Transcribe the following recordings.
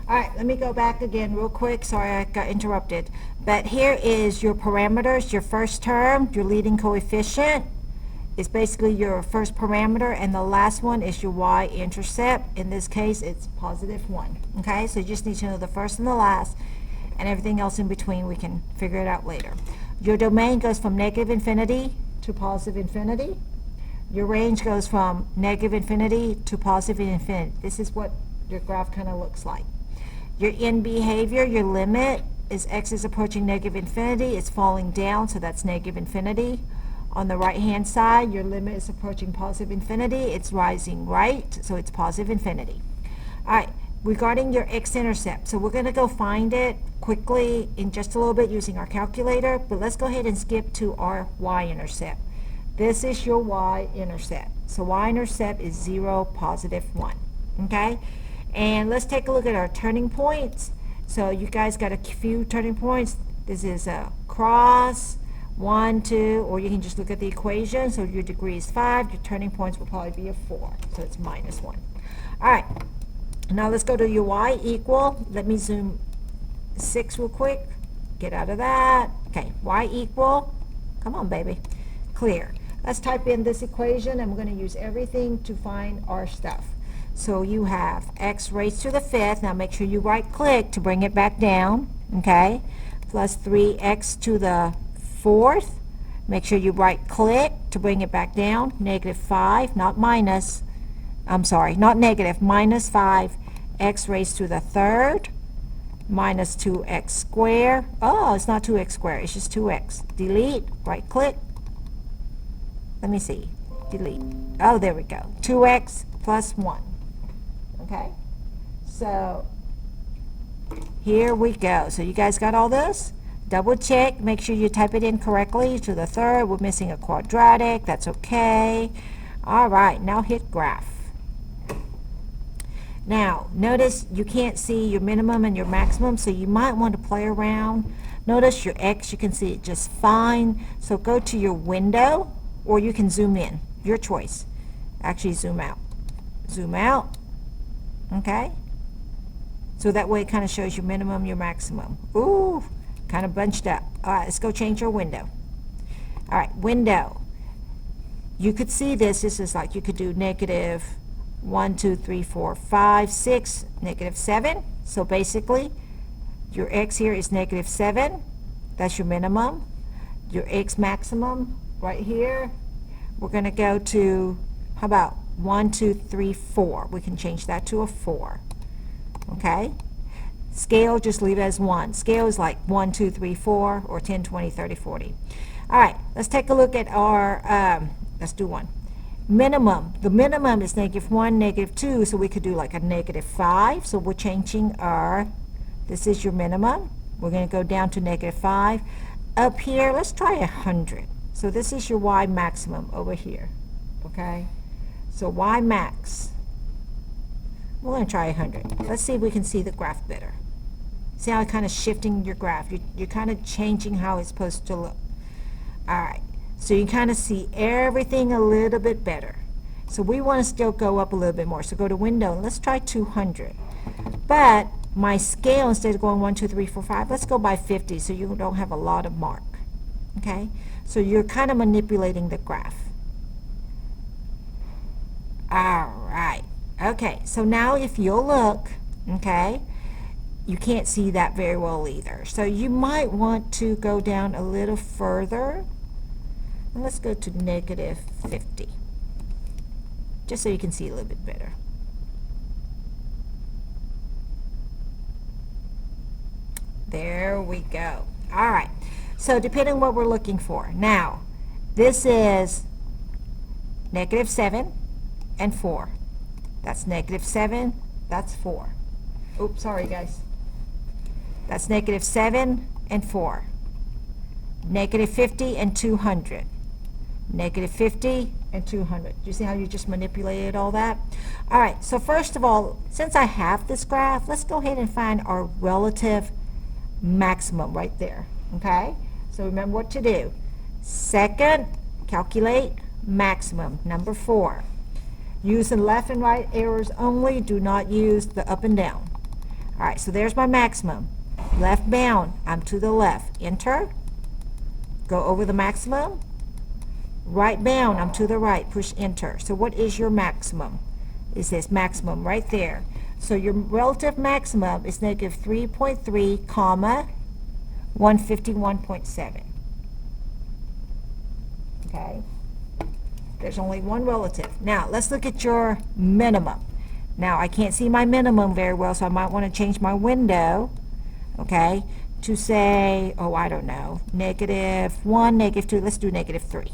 All right, let me go back again real quick. Sorry, I got interrupted. But here is your parameters, your first term, your leading coefficient is basically your first parameter, and the last one is your y-intercept. In this case, it's positive 1. Okay, so you just need to know the first and the last, and everything else in between we can figure it out later. Your domain goes from negative infinity to positive infinity. Your range goes from negative infinity to positive infinity. This is what your graph kind of looks like. Your end behavior, your limit, is x is approaching negative infinity. It's falling down, so that's negative infinity. On the right-hand side, your limit is approaching positive infinity. It's rising right, so it's positive infinity. All right, regarding your x-intercept, so we're going to go find it quickly in just a little bit using our calculator, but let's go ahead and skip to our y-intercept. This is your y-intercept. So y-intercept is 0, positive 1. Okay? And let's take a look at our turning points. So you guys got a few turning points. This is a cross, 1, 2, or you can just look at the equation. So your degree is 5, your turning points will probably be a 4. So it's minus 1. All right, now let's go to your y equal. Let me zoom 6 real quick. Get out of that. Okay, y equal, come on baby, clear. Let's type in this equation, and we're going to use everything to find our stuff. So you have x raised to the 5th. Now make sure you right click to bring it back down, okay? Plus 3x to the 4th. Make sure you right click to bring it back down. Negative 5, not minus. I'm sorry, not negative, minus 5. X raised to the 3rd. Minus 2x squared. Oh, it's not 2x squared, it's just 2x. Delete, right click. Let me see, delete. Oh, there we go. 2x plus 1. Okay, so here we go. So you guys got all this? Double check, make sure you type it in correctly to the 3rd. We're missing a quadratic, that's okay. All right, now hit graph. Now, notice you can't see your minimum and your maximum, so you might want to play around. Notice your x, you can see it just fine. So go to your window, or you can zoom in, your choice. Actually, zoom out. Zoom out. Okay, so that way it kind of shows your minimum, your maximum. Ooh, kind of bunched up. All right, let's go change your window. All right, window. You could see this. This is like you could do negative 1, 2, 3, 4, 5, 6, negative 7. So basically, your x here is negative 7. That's your minimum. Your x maximum right here, we're going to go to, how about 1, 2, 3, 4. We can change that to a 4. Okay? Scale, just leave it as 1. Scale is like 1, 2, 3, 4, or 10, 20, 30, 40. All right, let's take a look at our, let's do 1. Minimum. The minimum is negative 1, negative 2, so we could do like a negative 5. So we're changing our, this is your minimum. We're going to go down to negative 5. Up here, let's try 100. So this is your y maximum over here. Okay? So y max, we're going to try 100. Let's see if we can see the graph better. See how it's kind of shifting your graph. You're kind of changing how it's supposed to look. All right, so you kind of see everything a little bit better. So we want to still go up a little bit more. So go to window, and let's try 200. But my scale, instead of going 1, 2, 3, 4, 5, let's go by 50 so you don't have a lot of mark. Okay, so you're kind of manipulating the graph. All right. Okay, so now if you'll look, okay, you can't see that very well either. So you might want to go down a little further. And let's go to negative 50, just so you can see a little bit better. There we go. All right. So depending on what we're looking for. Now, this is negative 7 and 4. That's negative 7, that's 4. Oops, sorry guys. That's negative 7 and 4. Negative 50 and 200. Negative 50 and 200. Do you see how you just manipulated all that? All right, so first of all, since I have this graph, let's go ahead and find our relative maximum right there, okay? So remember what to do. Second, calculate maximum, number 4. Use the left and right arrows only, do not use the up and down. All right, so there's my maximum. Left bound, I'm to the left. Enter. Go over the maximum. Right bound, I'm to the right. Push enter. So what is your maximum? It says maximum right there. So your relative maximum is negative 3.3, comma, 151.7. Okay? There's only one relative. Now, let's look at your minimum. Now, I can't see my minimum very well, so I might want to change my window, okay, to say, oh, I don't know, -1, -2. Let's do -3.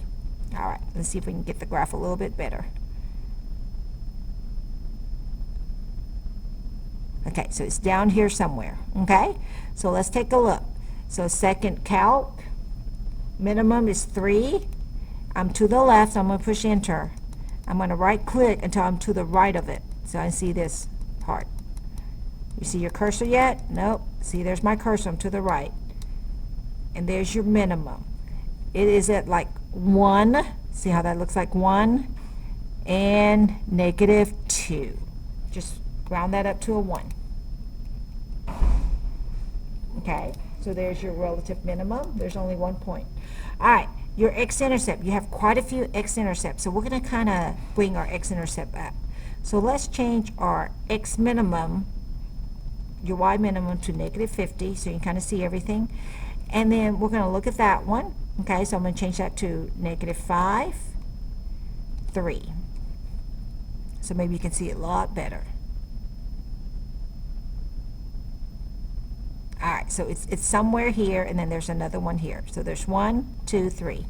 All right, let's see if we can get the graph a little bit better. Okay, so it's down here somewhere, okay? So let's take a look. So second calc, minimum is 3. I'm to the left, so I'm going to push enter. I'm going to right click until I'm to the right of it. So I see this part. You see your cursor yet? Nope. See, there's my cursor. I'm to the right. And there's your minimum. It is at like 1. See how that looks like 1 and -2. Just round that up to a 1. Okay, so there's your relative minimum. There's only 1 point. All right, your x-intercept. You have quite a few x-intercepts, so we're going to kind of bring our x-intercept up. So let's change our x minimum, your y minimum, to -50, so you can kind of see everything. And then we're going to look at that one. Okay, so I'm going to change that to -5, 3. So maybe you can see it a lot better. All right, so it's somewhere here, and then there's another one here. So there's 1, 2, 3.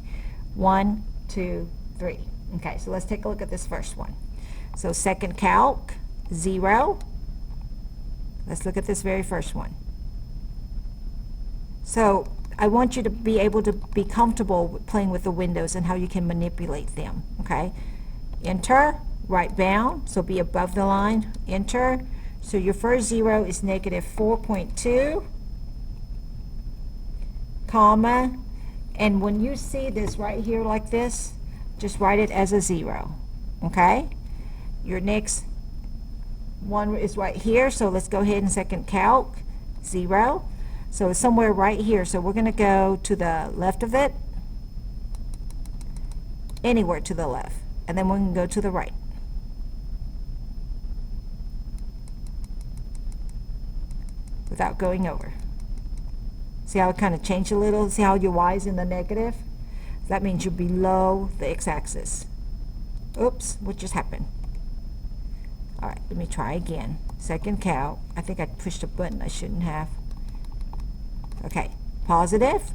1, 2, 3. Okay, so let's take a look at this first one. So second calc, 0. Let's look at this very first one. So I want you to be able to be comfortable with playing with the windows and how you can manipulate them, okay? Enter, right bound, so be above the line, enter. So your first 0 is -4.2, comma, and when you see this right here like this, just write it as a 0, okay? Your next one is right here, so let's go ahead and second calc, 0. So it's somewhere right here, so we're going to go to the left of it, anywhere to the left, and then we can go to the right. Without going over. See how it kind of changed a little? See how your y is in the negative? That means you're below the x-axis. Oops, what just happened? All right, let me try again. Second calc. I think I pushed a button I shouldn't have. Okay, positive.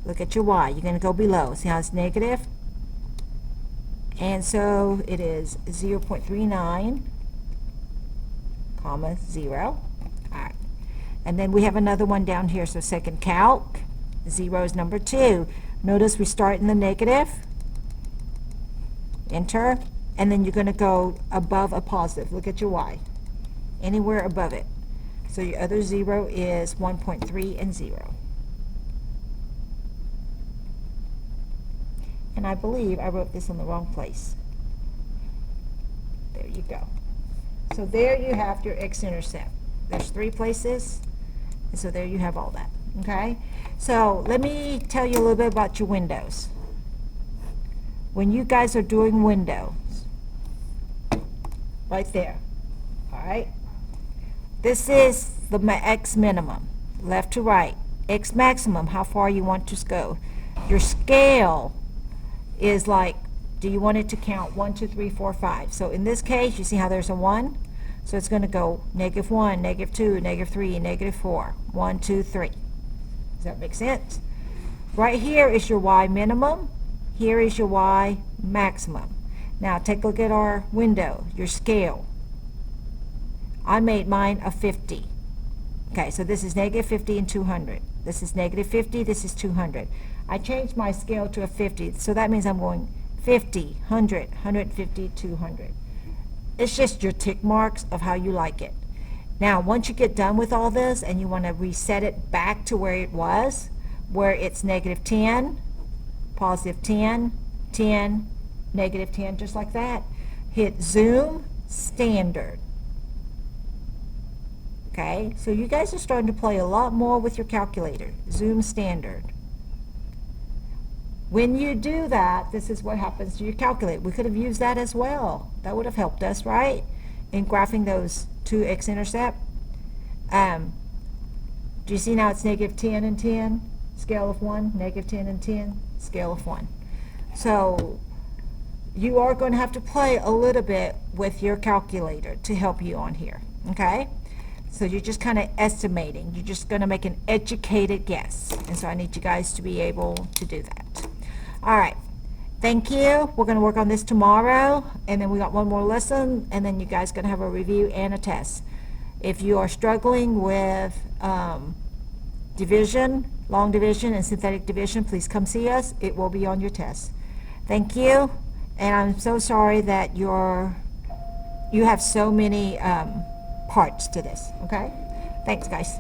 Look at your y. You're going to go below. See how it's negative? And so it is 0.39, comma, 0. All right. And then we have another one down here. So second calc, 0 is number 2. Notice we start in the negative. Enter. And then you're going to go above a positive. Look at your y. Anywhere above it. So your other 0 is 1.3 and 0. And I believe I wrote this in the wrong place. There you go. So there you have your x-intercept. There's 3 places, and so there you have all that. Okay? So let me tell you a little bit about your windows. When you guys are doing windows, right there, all right? This is the x minimum, left to right. X maximum, how far you want to go. Your scale is like, do you want it to count 1, 2, 3, 4, 5? So in this case, you see how there's a 1? So it's going to go -1, -2, -3, -4, 1, 2, 3. Does that make sense? Right here is your y minimum. Here is your y maximum. Now take a look at our window, your scale. I made mine a 50. Okay, so this is -50 and 200. This is -50, this is 200. I changed my scale to a 50, so that means I'm going 50, 100, 150, 200. It's just your tick marks of how you like it. Now, once you get done with all this and you want to reset it back to where it was, where it's -10, +10, 10, -10, just like that, hit zoom, standard. Okay, so you guys are starting to play a lot more with your calculator, Zoom Standard. When you do that, this is what happens to your calculator. We could have used that as well. That would have helped us, right? In graphing those two x-intercept. Do you see now it's negative 10 and 10, scale of 1, negative 10 and 10, scale of 1. So you are going to have to play a little bit with your calculator to help you on here, okay? So you're just kind of estimating. You're just going to make an educated guess. And so I need you guys to be able to do that. All right. Thank you. We're going to work on this tomorrow. And then we got one more lesson. And then you guys are going to have a review and a test. If you are struggling with division, long division, and synthetic division, please come see us. It will be on your test. Thank you. And I'm so sorry that you have so many parts to this, okay? Thanks, guys.